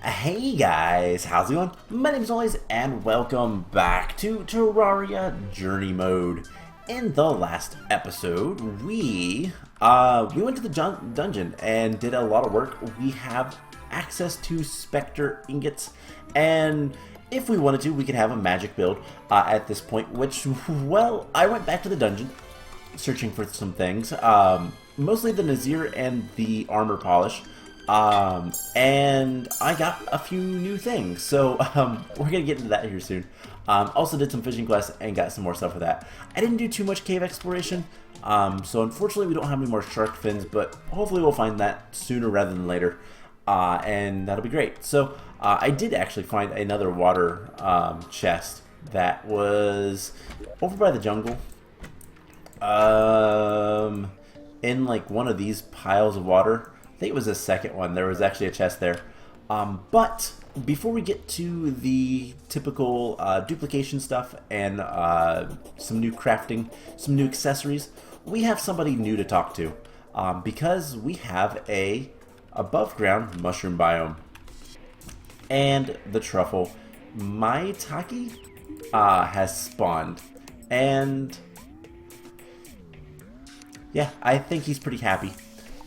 Hey guys, how's it going? My name is Ollies, and welcome back to Terraria Journey Mode. In the last episode, we went to the dungeon and did a lot of work. We have access to Spectre ingots, and if we wanted to, we could have a magic build at this point. Which, well, I went back to the dungeon, searching for some things, mostly the Nazir and the armor polish. And I got a few new things, so we're gonna get into that here soon. Also did some fishing quests and got some more stuff for that. I didn't do too much cave exploration, so unfortunately we don't have any more shark fins, but hopefully we'll find that sooner rather than later, and that'll be great. So I did actually find another water chest that was over by the jungle, in like one of these piles of water. I think it was the second one. There was actually a chest there. But before we get to the typical duplication stuff and some new crafting, some new accessories, we have somebody new to talk to, because we have a above ground mushroom biome. And the truffle Mite has spawned. And yeah, I think he's pretty happy.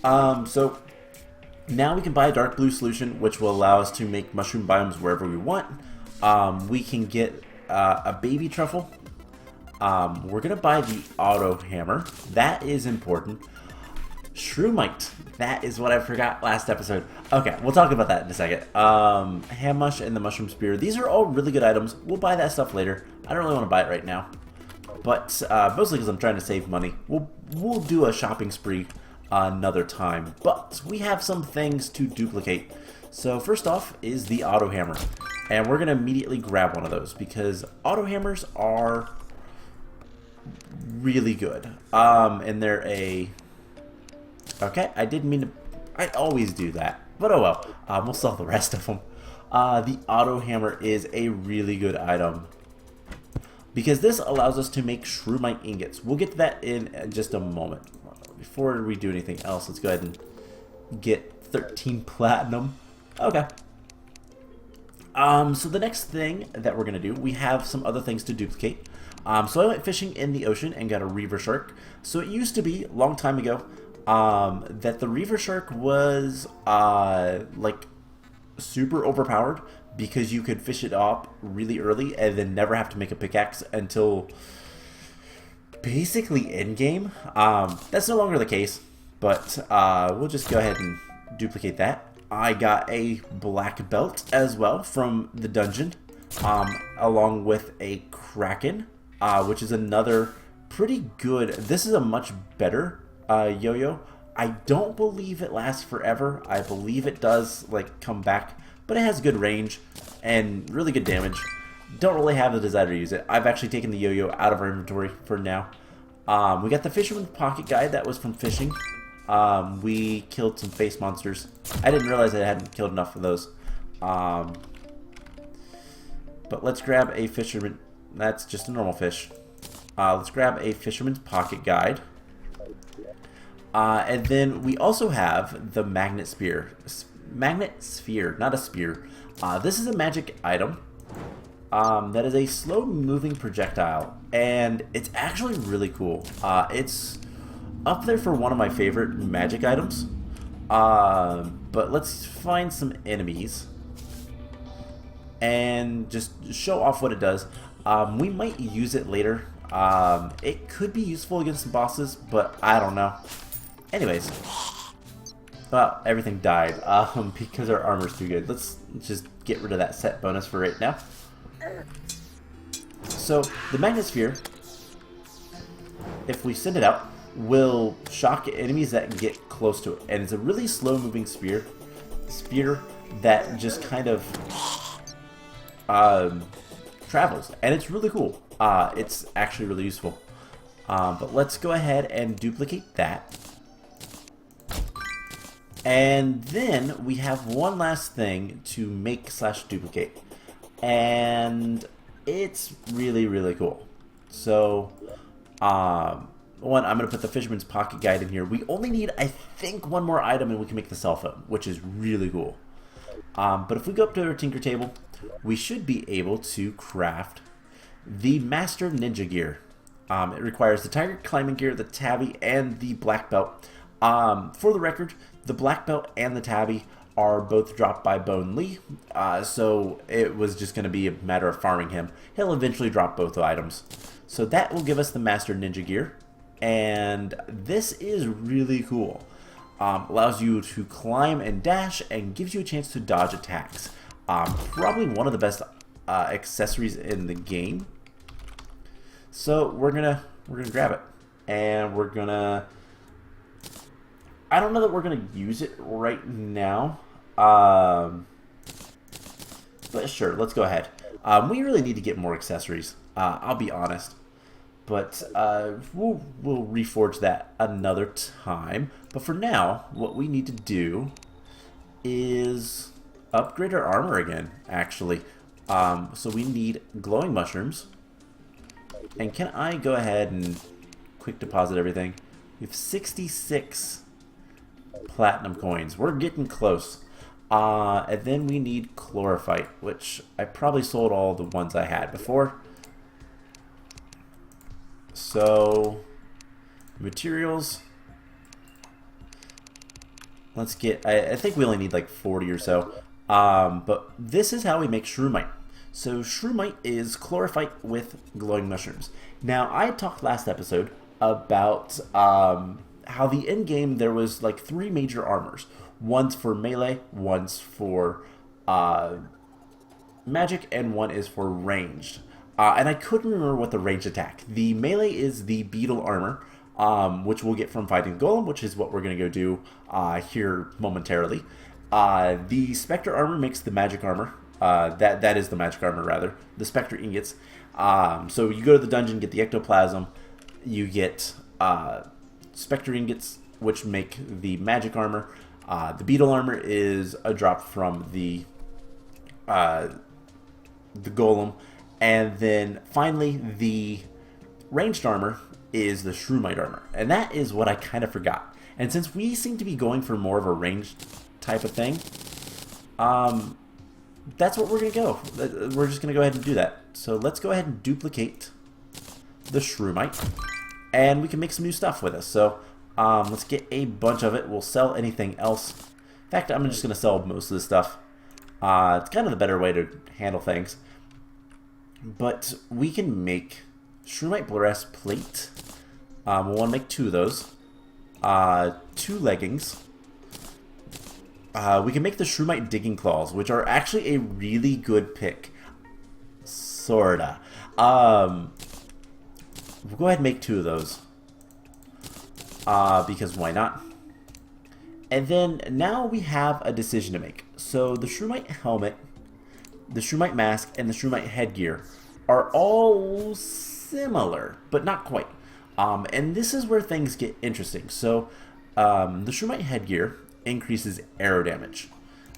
So now we can buy a dark blue solution, which will allow us to make mushroom biomes wherever we want. We can get a baby truffle. We're going to buy the auto hammer. That is important. Shrew Mite. That is what I forgot last episode. Okay, we'll talk about that in a second. Ham mush and the mushroom spear. These are all really good items. We'll buy that stuff later. I don't really want to buy it right now. But mostly because I'm trying to save money. We'll do a shopping spree another time, but we have some things to duplicate. So first off is the auto hammer, and we're gonna immediately grab one of those because auto hammers are really good. And they're okay, I didn't mean to. I always do that, but oh well. We'll sell the rest of them. The auto hammer is a really good item because this allows us to make Shrew-mite ingots. We'll get to that in just a moment. Before we do anything else, let's go ahead and get 13 platinum. Okay. So the next thing that we're going to do, we have some other things to duplicate. So I went fishing in the ocean and got a reaver shark. So it used to be, a long time ago, that the reaver shark was, like, super overpowered because you could fish it up really early and then never have to make a pickaxe until basically end game. That's no longer the case, but we'll just go ahead and duplicate that. I got a black belt as well from the dungeon, along with a kraken, which is another pretty good. This is a much better yo-yo. I don't believe it lasts forever. I believe it does like come back, but it has good range and really good damage. Don't really have the desire to use it. I've actually taken the yo-yo out of our inventory for now. We got the Fisherman's Pocket Guide. That was from fishing. We killed some face monsters. I didn't realize I hadn't killed enough of those. But let's grab a fisherman. That's just a normal fish. Let's grab a Fisherman's Pocket Guide. And then we also have the Magnetosphere. Magnetosphere, not a spear. This is a magic item. That is a slow-moving projectile, and it's actually really cool. It's up there for one of my favorite magic items. But let's find some enemies and just show off what it does. We might use it later. It could be useful against some bosses, but I don't know. Anyways, well, everything died because our armor's too good. Let's just get rid of that set bonus for right now. So the Magnetosphere, if we send it out, will shock enemies that get close to it, and it's a really slow-moving spear that just kind of travels, and it's really cool. It's actually really useful. But let's go ahead and duplicate that. And then we have one last thing to make / duplicate. And it's really, really cool. So, one, I'm going to put the Fisherman's Pocket Guide in here. We only need, I think, one more item and we can make the cell phone, which is really cool. But if we go up to our tinker table, we should be able to craft the Master Ninja Gear. It requires the Tiger Climbing Gear, the Tabby, and the Black Belt. For the record, the Black Belt and the Tabby are both dropped by Bone Lee, so it was just going to be a matter of farming him. He'll eventually drop both items. So that will give us the Master Ninja Gear, and this is really cool. Allows you to climb and dash and gives you a chance to dodge attacks. Probably one of the best accessories in the game. So we're gonna grab it, and we're gonna. I don't know that we're gonna use it right now, but sure, let's go ahead. We really need to get more accessories. I'll be honest, but we'll reforge that another time. But for now, what we need to do is upgrade our armor again. Actually, so we need glowing mushrooms. And can I go ahead and quick deposit everything? We have 66 platinum coins. We're getting close. And then we need chlorophyte, which I probably sold all the ones I had before. So, materials. Let's get, I think we only need like 40 or so. But this is how we make Shrewmite. So Shrewmite is chlorophyte with glowing mushrooms. Now, I talked last episode about how the end game there was like 3 major armors. One's for melee, one's for magic, and one is for ranged. And I couldn't remember what the ranged attack. The melee is the Beetle Armor, which we'll get from fighting Golem, which is what we're going to go do here momentarily. The Spectre Armor makes the magic armor. That is the magic armor, rather. The Spectre Ingots. So you go to the dungeon, get the Ectoplasm. You get Spectre Ingots, which make the magic armor. The Beetle Armor is a drop from the Golem. And then finally, the ranged armor is the Shrewmite armor. And that is what I kind of forgot. And since we seem to be going for more of a ranged type of thing, that's what we're going to go. We're just going to go ahead and do that. So let's go ahead and duplicate the Shrewmite, and we can make some new stuff with us. So let's get a bunch of it. We'll sell anything else. In fact, I'm just going to sell most of this stuff. It's kind of the better way to handle things. But we can make Shrewmite breastplate. We'll want to make 2 of those. 2 leggings. We can make the Shrewmite digging claws, which are actually a really good pick. Sorta. We'll go ahead and make 2 of those. Because why not? And then now we have a decision to make. So the Shrewmite helmet, the Shrewmite mask, and the Shrewmite headgear are all similar, but not quite. And this is where things get interesting. So the Shrewmite headgear increases arrow damage.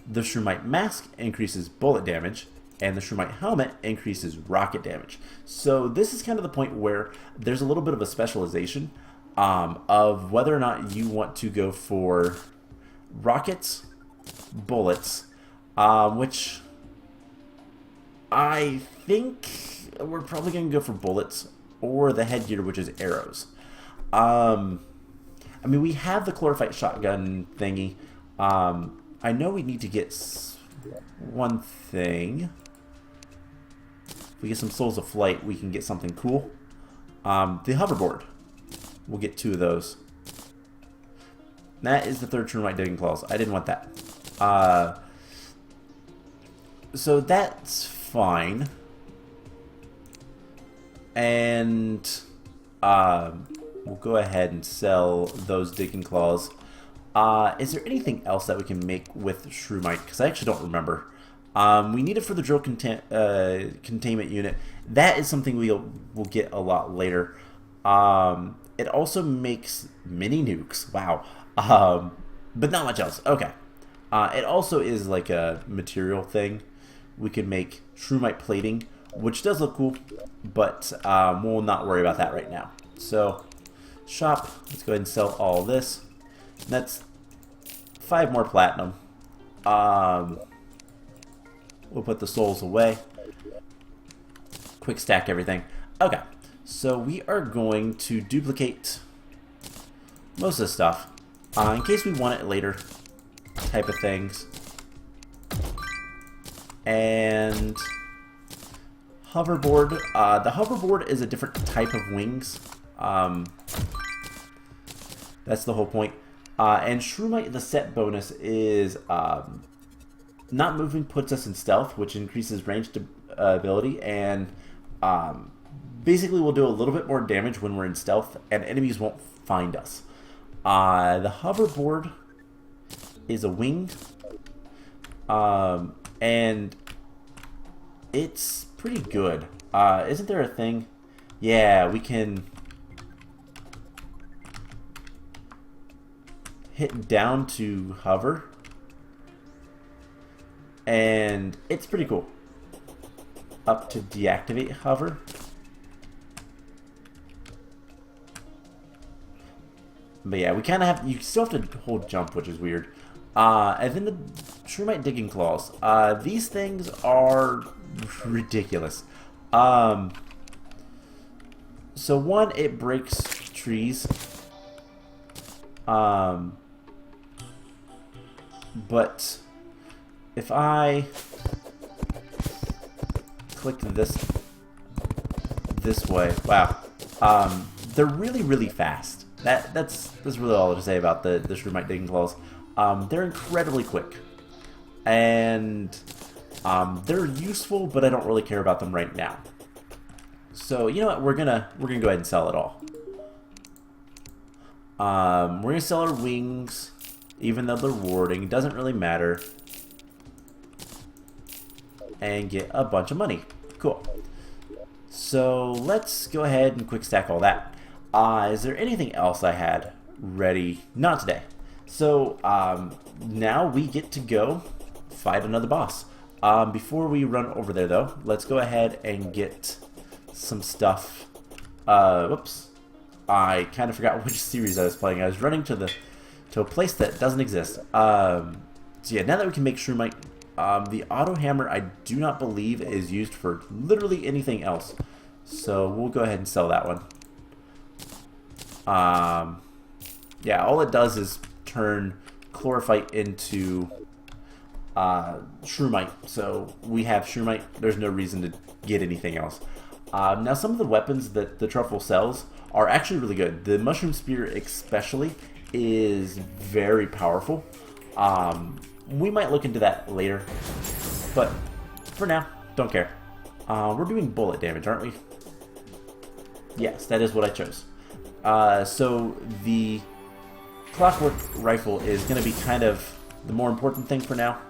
The Shrewmite mask increases bullet damage, and the Shrewmite helmet increases rocket damage. So this is kind of the point where there's a little bit of a specialization of whether or not you want to go for rockets, bullets, which I think we're probably going to go for bullets, or the headgear, which is arrows. I mean, we have the chlorophyte shotgun thingy. I know we need to get one thing. If we get some Souls of Flight, we can get something cool. The hoverboard. We'll get 2 of those. That is the 3rd Shrewmite digging claws. I didn't want that. So that's fine. And we'll go ahead and sell those digging claws. Is there anything else that we can make with Shrewmite? Because I actually don't remember. We need it for the drill containment unit. That is something we'll get a lot later. It also makes mini nukes. Wow. But not much else. Okay. It also is like a material thing. We can make Shrewmite plating, which does look cool, but we'll not worry about that right now. So, shop. Let's go ahead and sell all this. That's 5 more platinum. We'll put the souls away. Quick stack everything. Okay, so we are going to duplicate most of the stuff in case we want it later, type of things. And hoverboard. The hoverboard is a different type of wings. That's the whole point. And Shrew, the set bonus is not moving puts us in stealth, which increases range ability, and basically we'll do a little bit more damage when we're in stealth, and enemies won't find us. The hoverboard is a wing, and it's pretty good. Isn't there a thing? Yeah, we can hit down to hover, and it's pretty cool. Up to deactivate hover. But yeah, we kind of have, you still have to hold jump, which is weird. And then the Shrew digging claws. These things are ridiculous. So one, it breaks trees. But if I click this way, wow, they're really fast. That's really all to say about the Shrew digging claws. They're incredibly quick, and they're useful, but I don't really care about them right now. So you know what, we're gonna go ahead and sell it all. We're gonna sell our wings, even though they're warding. It doesn't really matter, and get a bunch of money. Cool. So let's go ahead and quick stack all that. Is there anything else I had ready? Not today. So now we get to go fight another boss. Before we run over there though, let's go ahead and get some stuff. Whoops. I kind of forgot which series I was playing. I was running to a place that doesn't exist. So yeah, now that we can make Shrew, the auto hammer I do not believe is used for literally anything else. So we'll go ahead and sell that one. Yeah, all it does is turn Chlorophyte into Shrew. So we have Shrew. There's no reason to get anything else. Now some of the weapons that the Truffle sells are actually really good. The Mushroom Spear especially is very powerful. We might look into that later, but for now, don't care. We're doing bullet damage, aren't we? Yes, that is what I chose. So the Clockwork Rifle is going to be kind of the more important thing for now,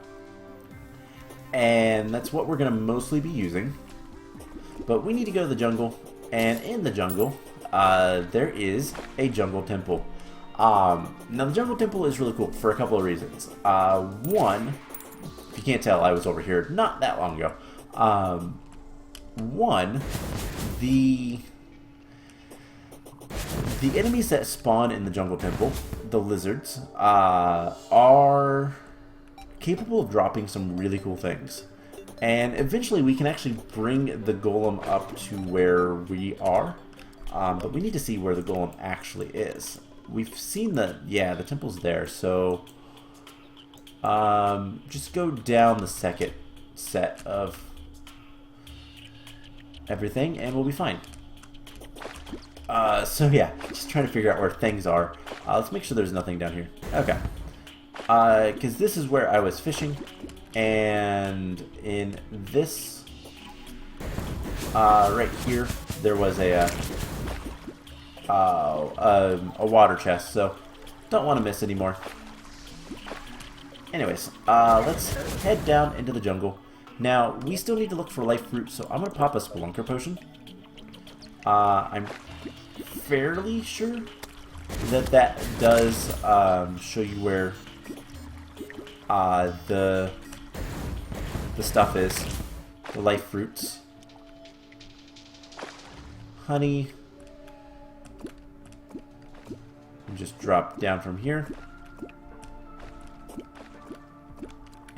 and that's what we're going to mostly be using. But we need to go to the jungle, and in the jungle, there is a jungle temple. Now the jungle temple is really cool for a couple of reasons. One, if you can't tell, I was over here not that long ago. One, the enemies that spawn in the jungle temple, the lizards, are capable of dropping some really cool things. And eventually we can actually bring the golem up to where we are. But we need to see where the golem actually is. We've seen the temple's there, so just go down the second set of everything and we'll be fine. So yeah, just trying to figure out where things are. Let's make sure there's nothing down here. Okay. Because this is where I was fishing, and in this right here there was a water chest, so don't want to miss anymore. Anyways, let's head down into the jungle. Now, we still need to look for life fruit, so I'm going to pop a Spelunker potion. I'm fairly sure that does show you where the stuff is, the life fruits. Honey. Just drop down from here.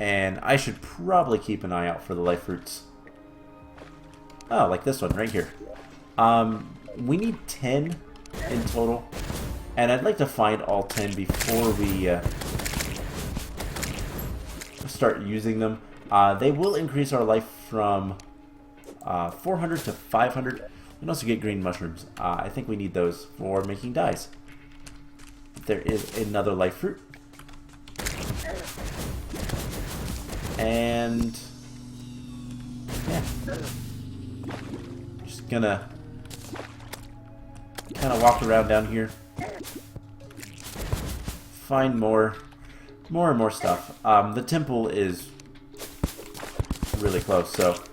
And I should probably keep an eye out for the life fruits. Oh, like this one right here. We need 10 in total. And I'd like to find all 10 before we start using them. They will increase our life from 400 to 500. We can also get green mushrooms. I think we need those for making dyes. There is another life fruit. And yeah, just gonna kind of walk around down here, find more and more stuff. The temple is really close, so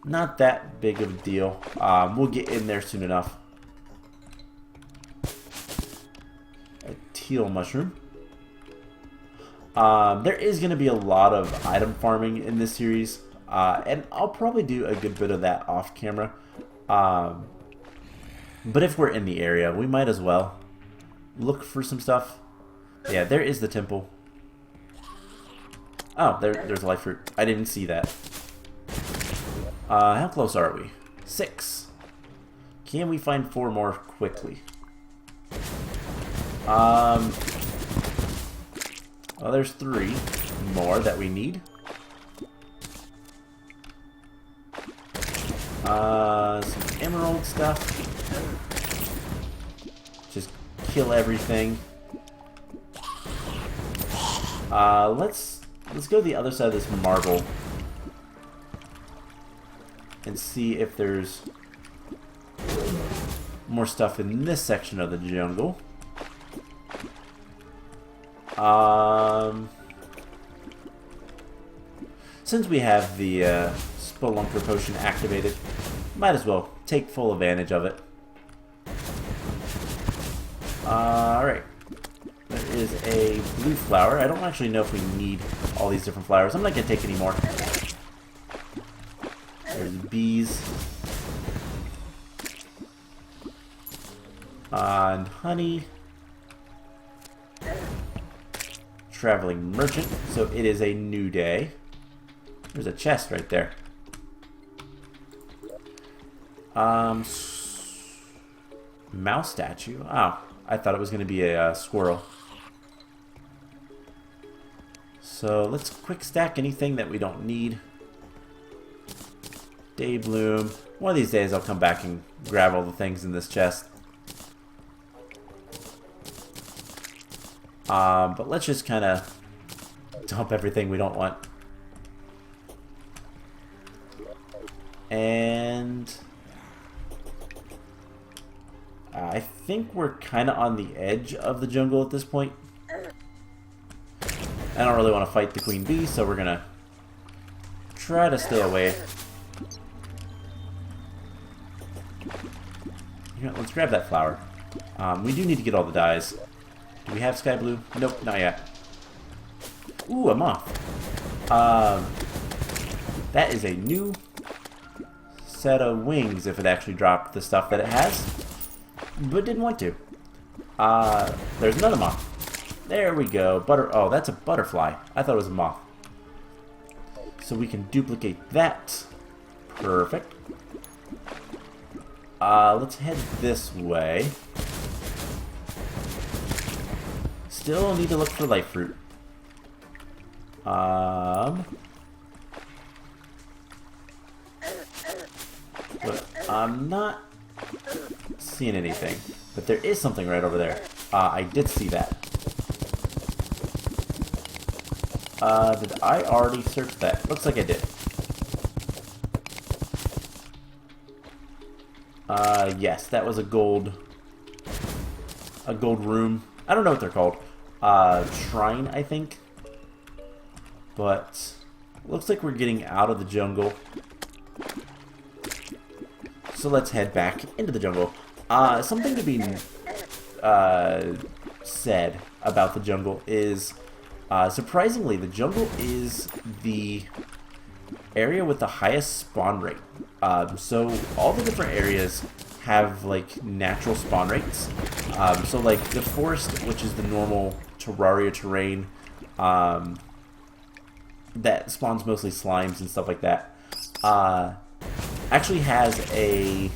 not that big of a deal. We'll get in there soon enough. A teal mushroom. There is going to be a lot of item farming in this series, and I'll probably do a good bit of that off camera. But if we're in the area, we might as well look for some stuff. Yeah, there is the temple. Oh, there's a life fruit. I didn't see that. How close are we? 6. Can we find 4 more quickly? Well, there's 3 more that we need. Some emerald stuff. Just kill everything. Let's go to the other side of this marble and see if there's more stuff in this section of the jungle. Since we have the Spelunker potion activated, might as well take full advantage of it. Alright. There is a blue flower. I don't actually know if we need all these different flowers. I'm not going to take any more. There's bees. And honey. Traveling merchant. So it is a new day. There's a chest right there. Mouse statue. Oh, I thought it was going to be a squirrel. So let's quick stack anything that we don't need. Day bloom. One of these days I'll come back and grab all the things in this chest. But let's just kind of dump everything we don't want. And I think we're kind of on the edge of the jungle at this point. I don't really want to fight the queen bee, so we're going to try to stay away. Here, let's grab that flower. We do need to get all the dyes. Do we have sky blue? Nope, not yet. Ooh, a moth. That is a new set of wings if it actually dropped the stuff that it has, but didn't want to. There's another moth. There we go. Oh, that's a butterfly. I thought it was a moth. So we can duplicate that. Perfect. Let's head this way. Still need to look for life fruit. But I'm not seeing anything. But there is something right over there. I did see that. Did I already search that? Looks like I did. Yes, that was a gold room. I don't know what they're called. Shrine, I think. But looks like we're getting out of the jungle. So let's head back into the jungle. Something to be said about the jungle is, surprisingly, the jungle is the area with the highest spawn rate. So all the different areas have like natural spawn rates. So like the forest, which is the normal Terraria terrain, that spawns mostly slimes and stuff like that, actually has a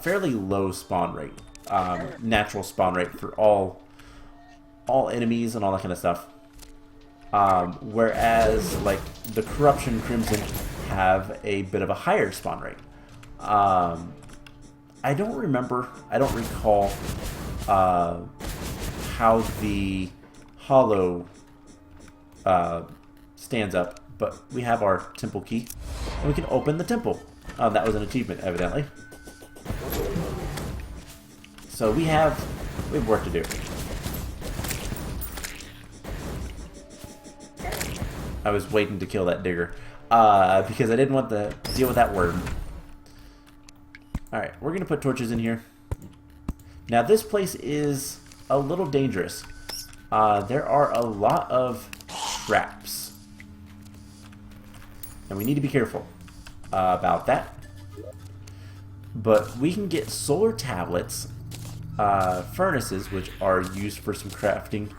fairly low spawn rate, natural spawn rate for all enemies and all that kind of stuff. Whereas like the Corruption Crimson have a bit of a higher spawn rate. I don't recall how the Hollow stands up, but we have our temple key, and we can open the temple. That was an achievement, evidently. So we have work to do. I was waiting to kill that digger because I didn't want to deal with that worm. Alright, we're going to put torches in here. Now this place is a little dangerous. There are a lot of traps. And we need to be careful about that. But we can get solar tablets, furnaces, which are used for some crafting,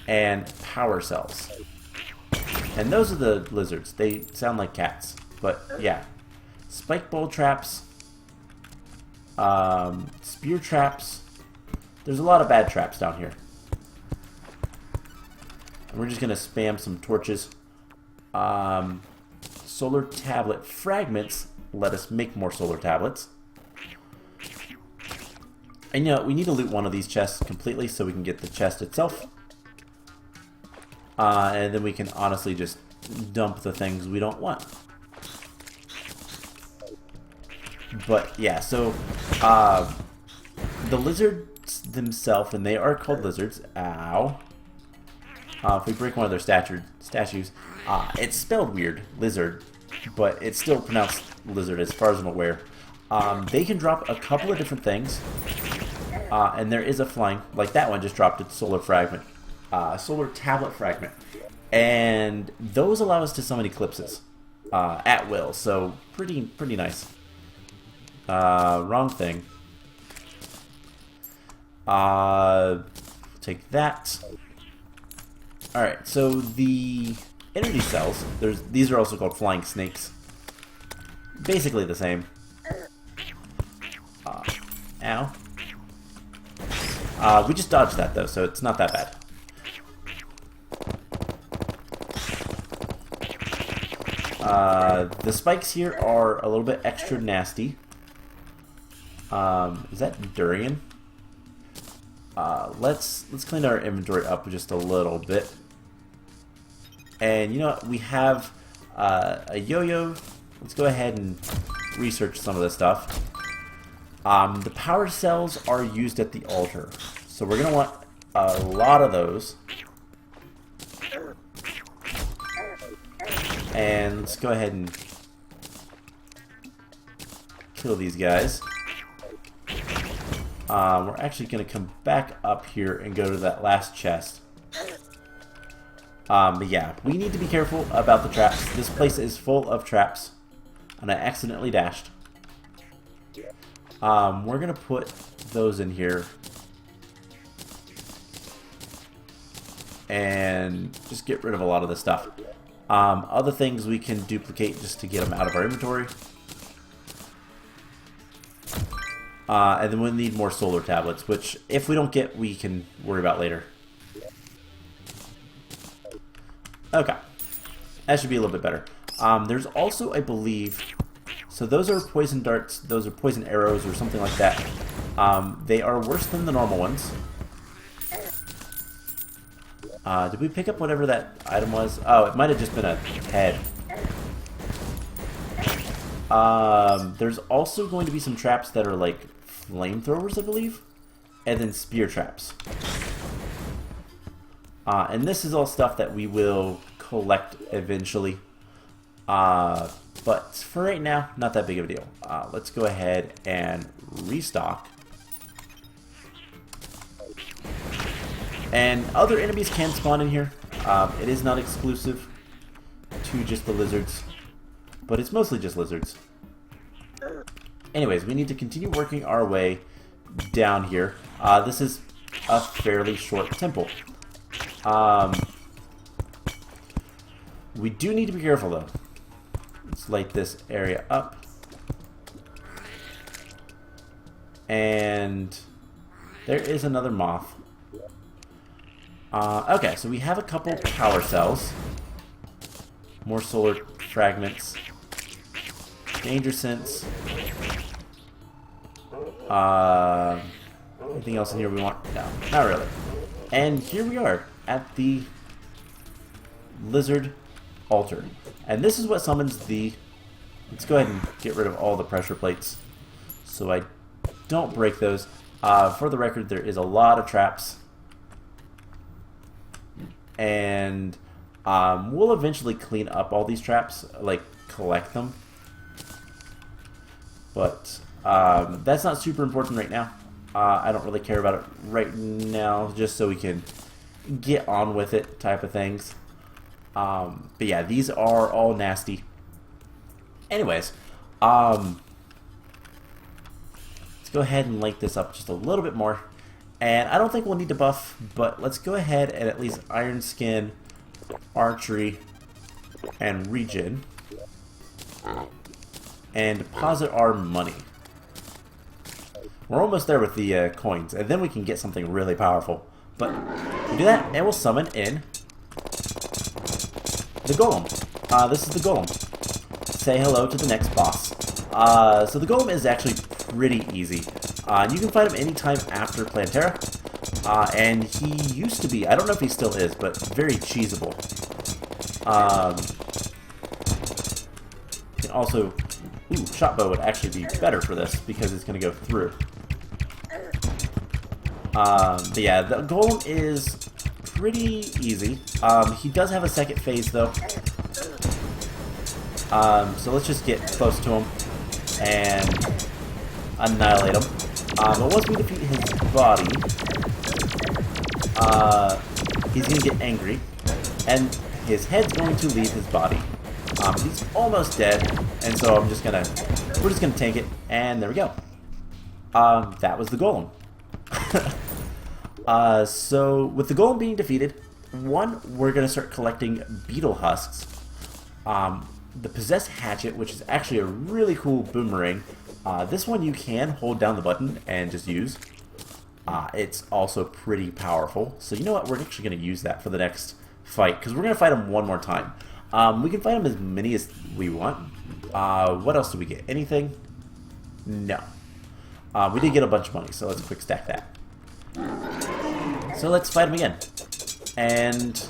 and power cells. And those are the lizards. They sound like cats. But yeah. Spike bowl traps. Spear traps. There's a lot of bad traps down here. And we're just going to spam some torches. Solar tablet fragments let us make more solar tablets. And you know, we need to loot one of these chests completely so we can get the chest itself. And then we can honestly just dump the things we don't want. But yeah, so the lizards themselves, and they are called lizards. Ow. If we break one of their statues, it's spelled weird, lizard, but it's still pronounced lizard as far as I'm aware. They can drop a couple of different things, and there is a flying, like that one just dropped a solar fragment. Solar tablet fragment, and those allow us to summon eclipses at will, so pretty nice. Wrong thing. Take that. Alright, so the energy cells, these are also called flying snakes. Basically the same. Ow. We just dodged that though, so it's not that bad. The spikes here are a little bit extra nasty. Is that durian? Let's clean our inventory up just a little bit. And you know what? We have a yo-yo. Let's go ahead and research some of this stuff. The power cells are used at the altar, so we're gonna want a lot of those. And let's go ahead and kill these guys. We're actually going to come back up here and go to that last chest. But yeah, we need to be careful about the traps. This place is full of traps. And I accidentally dashed. We're going to put those in here. And just get rid of a lot of this stuff. Other things we can duplicate just to get them out of our inventory. And then we'll need more solar tablets, which if we don't get, we can worry about later. Okay. That should be a little bit better. There's also, I believe, so those are poison darts, those are poison arrows or something like that. They are worse than the normal ones. Did we pick up whatever that item was? Oh, it might have just been a head. There's also going to be some traps that are like flamethrowers, I believe, and then spear traps. And this is all stuff that we will collect eventually. But for right now, not that big of a deal. Let's go ahead and restock. And other enemies can spawn in here. It is not exclusive to just the lizards, but it's mostly just lizards. Anyways, we need to continue working our way down here. This is a fairly short temple. We do need to be careful, though. Let's light this area up. And there is another moth. Okay, so we have a couple power cells. More solar fragments. Danger sense. Anything else in here we want? No, not really. And here we are at the lizard altar. And this is what summons the... Let's go ahead and get rid of all the pressure plates so I don't break those. For the record, there is a lot of traps. And we'll eventually clean up all these traps, like collect them. But that's not super important right now. I don't really care about it right now, just so we can get on with it type of things. But yeah, these are all nasty. Anyways, let's go ahead and light this up just a little bit more. And I don't think we'll need to buff, but let's go ahead and at least Iron Skin, Archery, and Regen. And deposit our money. We're almost there with the coins, and then we can get something really powerful. But we do that, and we'll summon in the Golem. This is the Golem. Say hello to the next boss. So the Golem is actually pretty easy. You can fight him anytime after Plantera. And he used to be, I don't know if he still is, but very cheesable. You can also... Ooh, shot bow would actually be better for this because it's going to go through. But yeah, the Golem is pretty easy. He does have a second phase though. So let's just get close to him and annihilate him. But once we defeat his body, he's going to get angry, and his head's going to leave his body. He's almost dead, and so we're just gonna tank it, and there we go. That was the Golem. So with the Golem being defeated, we're gonna start collecting beetle husks. The Possessed Hatchet, which is actually a really cool boomerang. This one you can hold down the button and just use. It's also pretty powerful. So you know what? We're actually going to use that for the next fight, because we're going to fight him one more time. We can fight him as many as we want. What else did we get? Anything? No. We did get a bunch of money, so let's quick stack that. So let's fight him again. And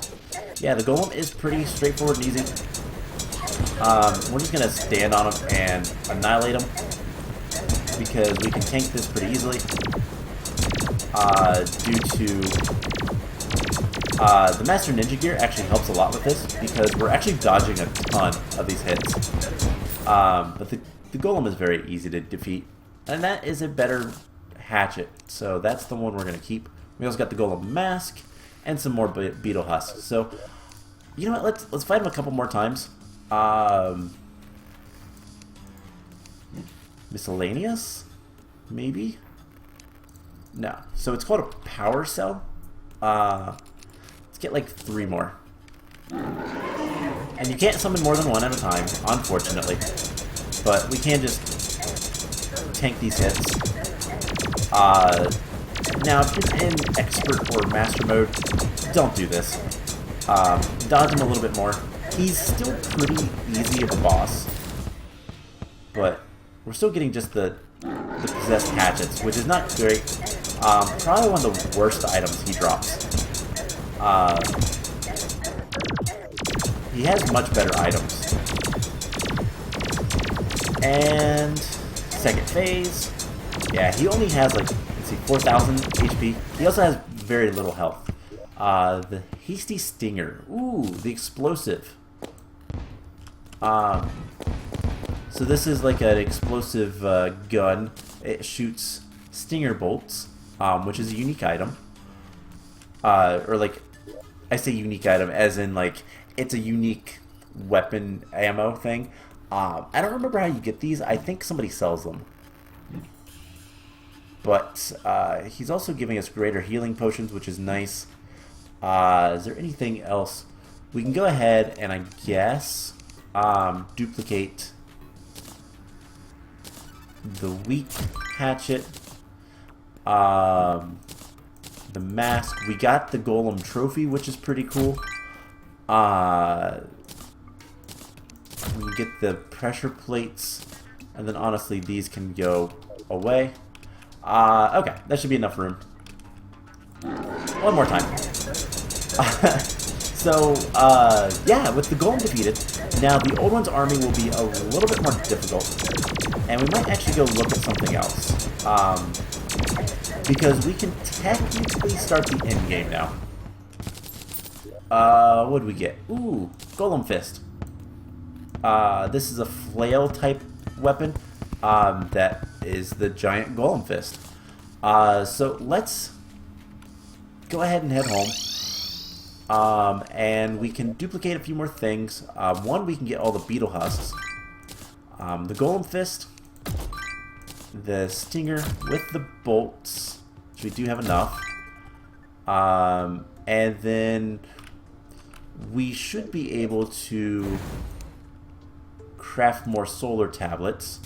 yeah, the Golem is pretty straightforward and easy. We're just going to stand on him and annihilate him, because we can tank this pretty easily. Due to the Master Ninja Gear actually helps a lot with this, because we're actually dodging a ton of these hits. But the Golem is very easy to defeat, and that is a better hatchet, so that's the one we're going to keep. We also got the Golem Mask and some more beetle husks. So you know what? Let's fight him a couple more times. Miscellaneous, maybe. No. So it's called a power cell. Let's get like 3 more. And you can't summon more than one at a time, unfortunately. But we can just tank these hits. Now, if you're in expert or master mode, don't do this. Dodge him a little bit more. He's still pretty easy of a boss. But we're still getting just the Possessed Hatchets, which is not great. Probably one of the worst items he drops. He has much better items. And second phase. Yeah, he only has like, let's see, 4,000 HP. He also has very little health. The Hasty Stinger. Ooh, the explosive. So this is like an explosive gun. It shoots stinger bolts, which is a unique item. Or like, I say unique item as in like, it's a unique weapon ammo thing. I don't remember how you get these. I think somebody sells them. But he's also giving us greater healing potions, which is nice. Is there anything else? we can go ahead and I guess duplicate the weak hatchet, the mask. We got the golem trophy, which is pretty cool. We get the pressure plates, and then honestly these can go away. Okay, that should be enough room. One more time. Yeah, with the golem defeated, now the old one's army will be a little bit more difficult, and we might actually go look at something else, because we can technically start the end game now. What did we get? Ooh, Golem Fist. This is a flail type weapon, that is the giant Golem Fist. So let's go ahead and head home. And we can duplicate a few more things. One, we can get all the beetle husks. The Golem Fist, the Stinger with the bolts, which we do have enough. And then we should be able to craft more solar tablets.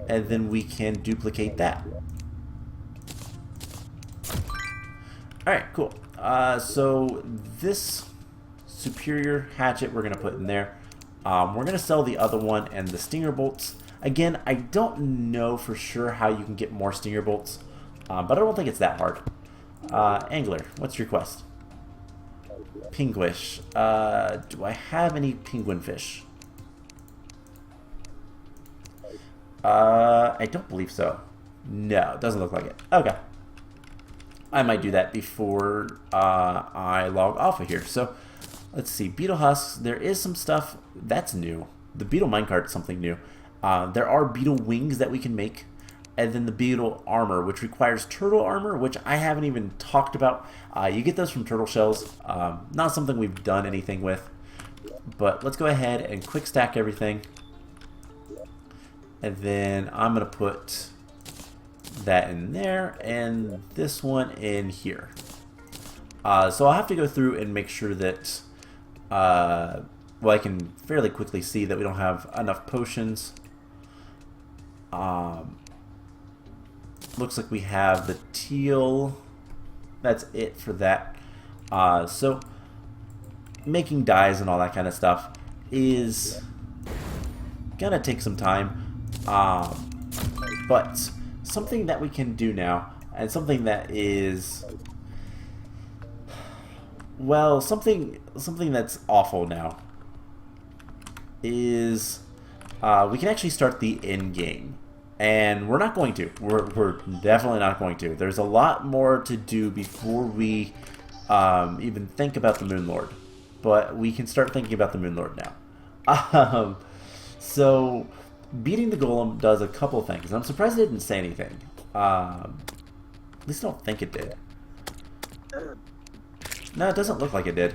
And then we can duplicate that. Alright, cool. So this superior hatchet we're going to put in there. We're going to sell the other one and the stinger bolts. Again, I don't know for sure how you can get more stinger bolts, but I don't think it's that hard. Angler, what's your quest? Pinguish. Do I have any penguin fish? I don't believe so. No, it doesn't look like it. Okay. I might do that before I log off of here. So, let's see. Beetle husks. There is some stuff that's new. The beetle minecart is something new. There are beetle wings that we can make. And then the beetle armor, which requires turtle armor, which I haven't even talked about. You get those from turtle shells. Not something we've done anything with. But let's go ahead and quick stack everything. And then I'm going to put that in there and this one in here. So I'll have to go through and make sure that, well, I can fairly quickly see that we don't have enough potions. Looks like we have the teal. That's it for that. So making dyes and all that kind of stuff is gonna take some time. But something that we can do now, and something that is, well, something that's awful now, is we can actually start the end game. And we're not going to. We're definitely not going to. There's a lot more to do before we even think about the Moon Lord. But we can start thinking about the Moon Lord now. So beating the golem does a couple of things. I'm surprised it didn't say anything. At least I don't think it did. No, it doesn't look like it did.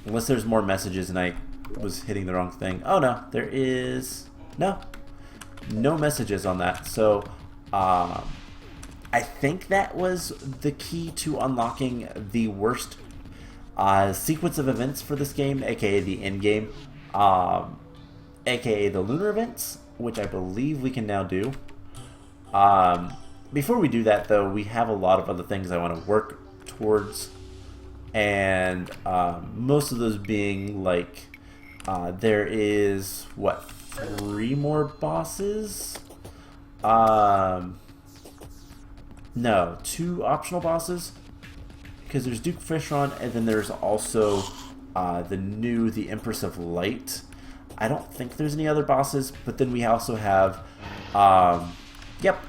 Unless there's more messages and I was hitting the wrong thing. Oh no, there is... No messages on that. So I think that was the key to unlocking the worst sequence of events for this game, aka the end game. Aka the lunar events, which I believe we can now do. Before we do that, though, we have a lot of other things I want to work towards, and most of those being like there is what, 3 more bosses? No, 2 optional bosses, because there's Duke Fishron, and then there's also the Empress of Light. I don't think there's any other bosses, but then we also have, yep,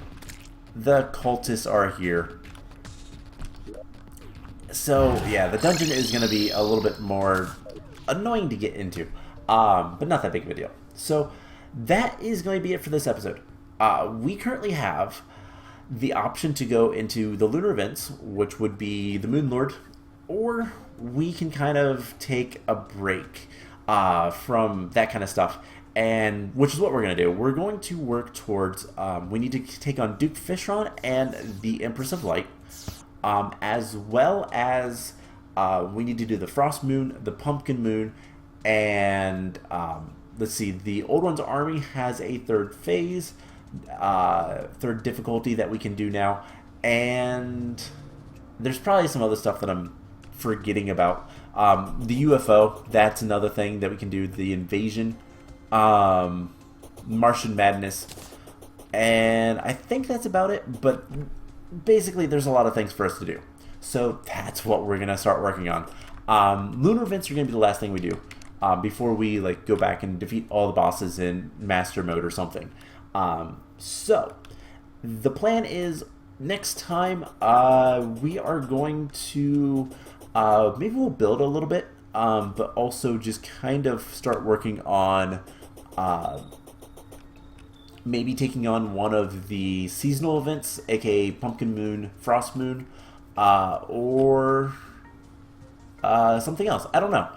the cultists are here. So, yeah, the dungeon is going to be a little bit more annoying to get into, but not that big of a deal. So, that is going to be it for this episode. We currently have the option to go into the lunar events, which would be the Moon Lord, or we can kind of take a break from that kind of stuff, and which is what we're going to do. We're going to work towards, we need to take on Duke Fishron and the Empress of Light, as well as We need to do the Frost Moon, the Pumpkin Moon, and let's see, the Old One's Army has a third phase, third difficulty that we can do now, and there's probably some other stuff that I'm forgetting about. The UFO, that's another thing that we can do, the Invasion, Martian Madness, and I think that's about it, but basically there's a lot of things for us to do. So that's what we're going to start working on. Lunar events are going to be the last thing we do before we like go back and defeat all the bosses in master mode or something. So the plan is next time we are going to maybe we'll build a little bit, but also just kind of start working on maybe taking on one of the seasonal events, aka Pumpkin Moon, Frost Moon, or something else. I don't know.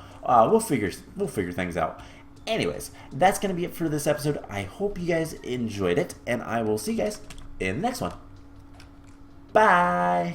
We'll figure things out. Anyways, that's going to be it for this episode. I hope you guys enjoyed it, and I will see you guys in the next one. Bye!